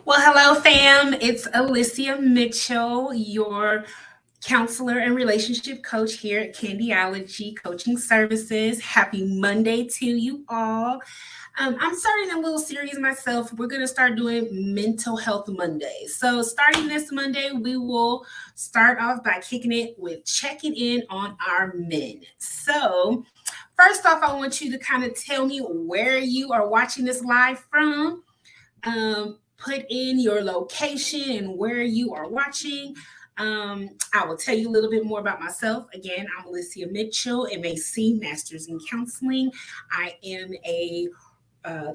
Well, hello, fam. It's Alycia Mitchell, your counselor and relationship coach here at Alycia Coaching Services. Happy Monday to you all. I'm starting a little series myself. We're going to start doing Mental Health Mondays. So, starting this Monday, we will start off by kicking it with checking in on our men. So, first off, I want you to kind of tell me where you are watching this live from. Put in your location and where you are watching. I will tell you a little bit more about myself. Again, I'm Alycia Mitchell, MAC, Masters in Counseling. I am a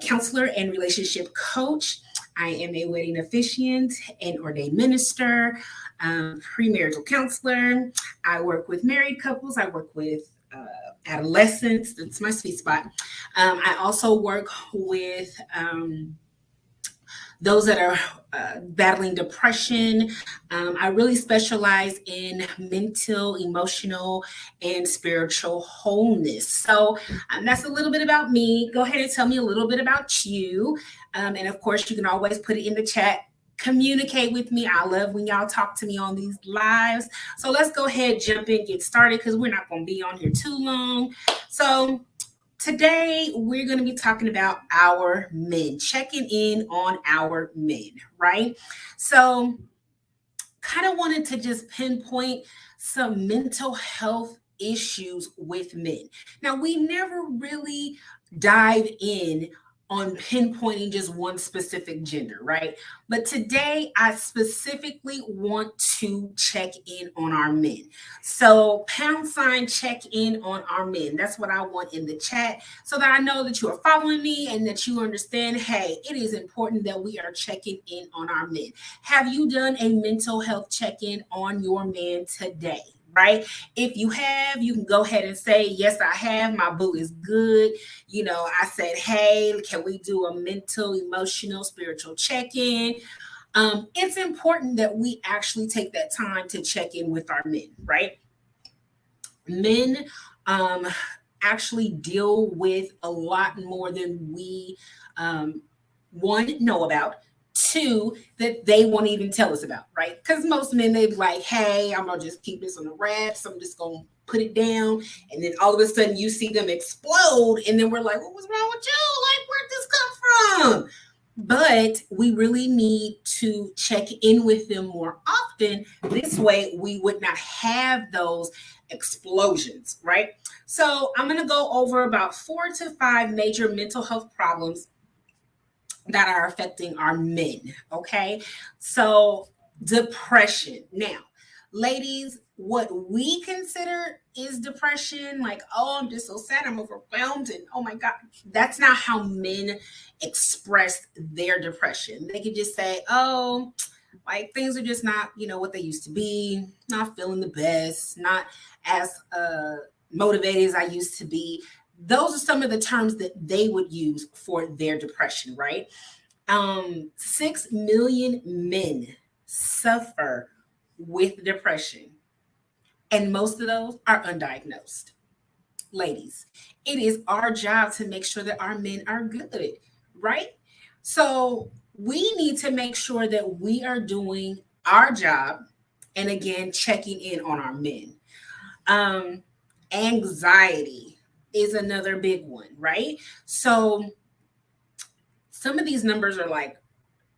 counselor and relationship coach. I am a wedding officiant and ordained minister, premarital counselor. I work with married couples. I work with adolescents. That's my sweet spot. I also work with those that are battling depression. I really specialize in mental, emotional, and spiritual wholeness. So that's a little bit about me. Go ahead and tell me a little bit about you. And of course, you can always put it in the chat. Communicate with me. I love when y'all talk to me on these lives. So let's go ahead, jump in, get started because we're not going to be on here too long. So today, we're going to be talking about our men, checking in on our men, right? So, kind of wanted to just pinpoint some mental health issues with men. Now, we never really dive in on pinpointing just one specific gender, right? But today, I specifically want to check in on our men. So, # check in on our men. That's what I want in the chat so that I know that you are following me and that you understand, hey, it is important that we are checking in on our men. Have you done a mental health check in on your man today? Right? If you have, you can go ahead and say, yes, I have. My boo is good. I said, hey, can we do a mental, emotional, spiritual check in? It's important that we actually take that time to check in with our men, right? Men actually deal with a lot more than we, one, know about. Two, that they won't even tell us about, right? Because most men, they're like, hey, I'm going to just keep this on the wraps. I'm just going to put it down. And then all of a sudden you see them explode. And then we're like, what was wrong with you? Like, where'd this come from? But we really need to check in with them more often. This way, we would not have those explosions, right? So I'm going to go over about 4 to 5 major mental health problems that are affecting our men. Okay. So, depression. Now, ladies, what we consider is depression, like, oh, I'm just so sad, I'm overwhelmed, and oh my God, that's not how men express their depression. They could just say, oh, like things are just not, what they used to be, not feeling the best, not as motivated as I used to be. Those are some of the terms that they would use for their depression, right? 6 million men suffer with depression, and most of those are undiagnosed. Ladies, it is our job to make sure that our men are good, right? So we need to make sure that we are doing our job and again, checking in on our men. Um, Anxiety is another big one, right? So some of these numbers are like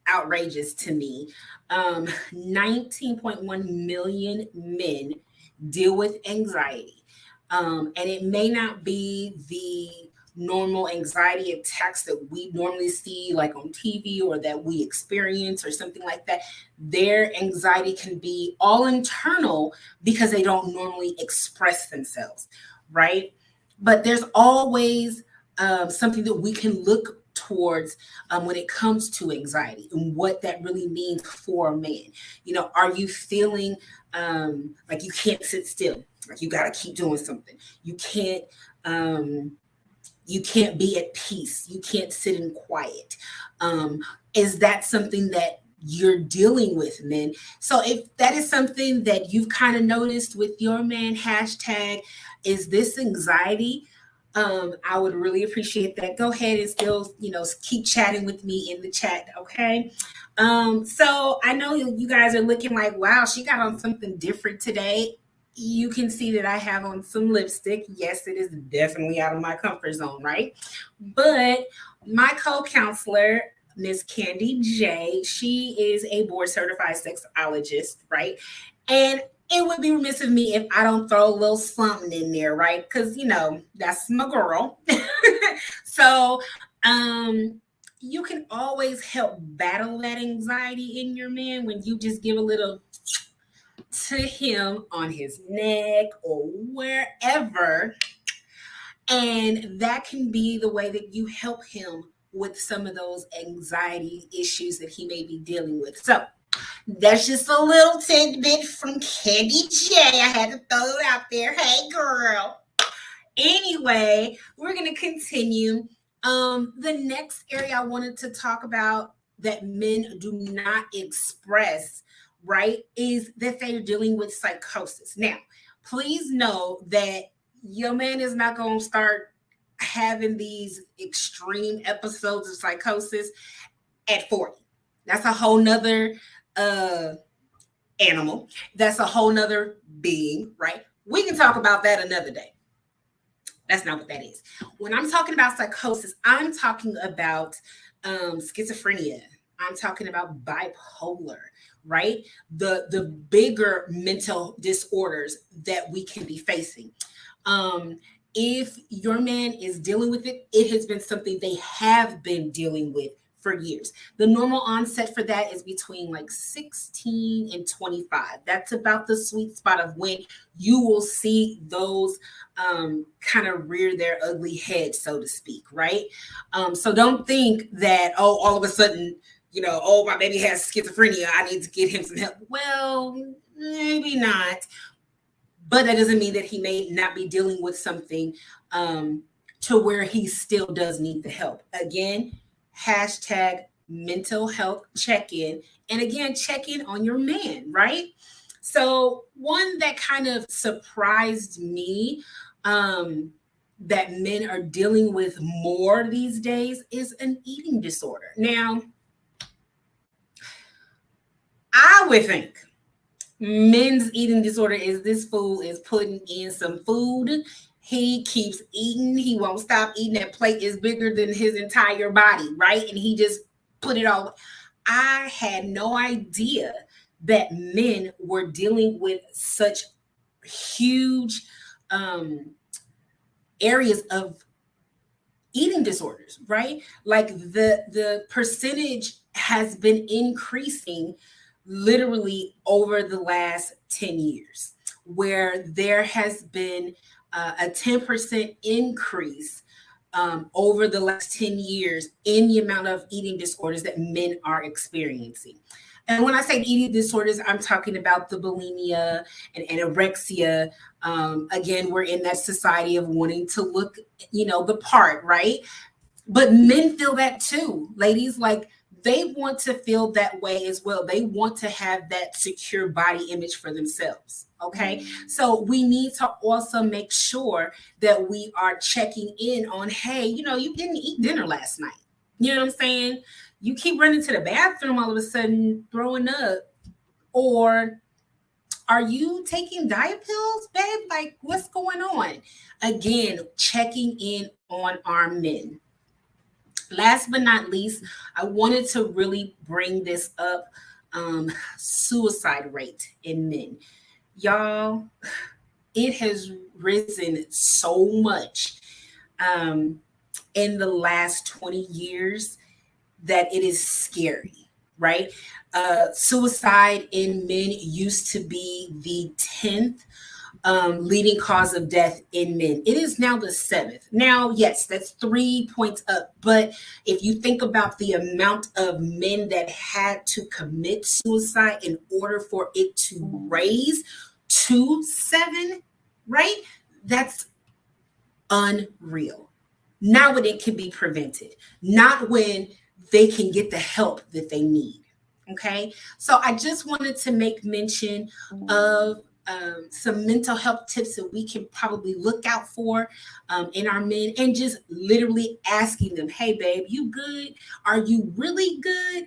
outrageous to me. 19.1 million men deal with anxiety. And it may not be the normal anxiety attacks that we normally see, like on TV or that we experience or something like that. Their anxiety can be all internal because they don't normally express themselves, right? But there's always something that we can look towards when it comes to anxiety and what that really means for a man. Are you feeling like you can't sit still? Like you got to keep doing something. You can't be at peace. You can't sit in quiet. Is that something that you're dealing with, men? So if that is something that you've kind of noticed with your man, hashtag, is this anxiety I would really appreciate that. Go ahead and still, keep chatting with me in the chat, okay? So I know you guys are looking like, wow, she got on something different today. You can see that I have on some lipstick. Yes, it is definitely out of my comfort zone, right? But my co-counselor, Miss Candy J, she is a board certified sexologist, right? And it would be remiss of me if I don't throw a little something in there, right? Because that's my girl. So you can always help battle that anxiety in your man when you just give a little to him on his neck or wherever. And that can be the way that you help him with some of those anxiety issues that he may be dealing with. So that's just a little tidbit from Candy J. I had to throw it out there. Hey, girl. Anyway, we're going to continue. The next area I wanted to talk about that men do not express, right, is that they're dealing with psychosis. Now, please know that your man is not going to start having these extreme episodes of psychosis at 40. That's a whole nother animal. That's a whole nother being, right? We can talk about that another day. That's not what that is. When I'm talking about psychosis, I'm talking about schizophrenia. I'm talking about bipolar, right? The bigger mental disorders that we can be facing. If your man is dealing with it, it has been something they have been dealing with for years. The normal onset for that is between like 16 and 25. That's about the sweet spot of when you will see those kind of rear their ugly head, so to speak, right? So don't think that, all of a sudden, my baby has schizophrenia, I need to get him some help. Well, maybe not. But that doesn't mean that he may not be dealing with something to where he still does need the help. Again, hashtag mental health check-in. And again, check in on your man, right? So one that kind of surprised me that men are dealing with more these days is an eating disorder. Now, I would think men's eating disorder is this fool is putting in some food. He keeps eating. He won't stop eating. That plate is bigger than his entire body, right? And he just put it all. I had no idea that men were dealing with such huge areas of eating disorders, right? Like the percentage has been increasing literally over the last 10 years, where there has been a 10% increase over the last 10 years in the amount of eating disorders that men are experiencing. And when I say eating disorders, I'm talking about the bulimia and anorexia. Again, we're in that society of wanting to look, the part, right? But men feel that too, ladies. Like, they want to feel that way as well. They want to have that secure body image for themselves. Okay. So we need to also make sure that we are checking in on, hey, you didn't eat dinner last night. You know what I'm saying? You keep running to the bathroom all of a sudden throwing up. Or are you taking diet pills, babe? Like, what's going on? Again, checking in on our men. Last but not least, I wanted to really bring this up, suicide rate in men. Y'all, it has risen so much in the last 20 years that it is scary, right? Suicide in men used to be the 10th leading cause of death in men. It is now the 7th. Now, yes, that's 3 points up. But if you think about the amount of men that had to commit suicide in order for it to raise to 7, right? That's unreal. Not when it can be prevented, not when they can get the help that they need. Okay. So I just wanted to make mention of some mental health tips that we can probably look out for in our men, and just literally asking them, hey, babe, you good? Are you really good?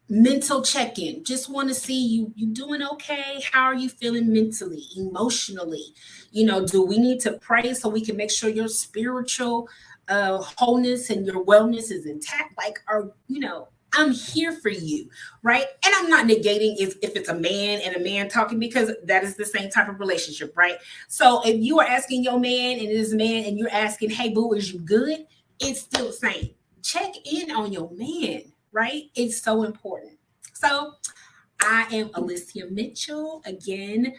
Mental check-in. Just want to see you doing okay? How are you feeling mentally, emotionally? Do we need to pray so we can make sure your spiritual wholeness and your wellness is intact? Like, I'm here for you, right? And I'm not negating if it's a man and a man talking, because that is the same type of relationship, right? So if you are asking your man and it is a man and you're asking, hey, boo, is you good? It's still the same. Check in on your man, right? It's so important. So I am Alycia Mitchell, again,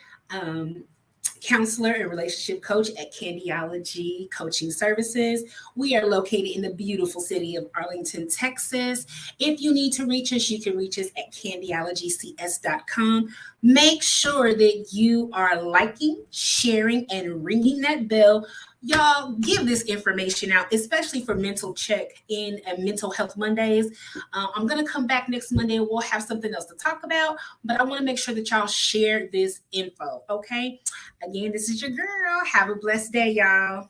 counselor and relationship coach at Candyology Coaching Services. We are located in the beautiful city of Arlington, Texas. If you need to reach us, you can reach us at candyologycs.com. Make sure that you are liking, sharing, and ringing that bell. Y'all, give this information out, especially for mental check in and mental health Mondays. I'm going to come back next Monday and we'll have something else to talk about, but I want to make sure that y'all share this info, okay? Again, this is your girl. Have a blessed day, y'all.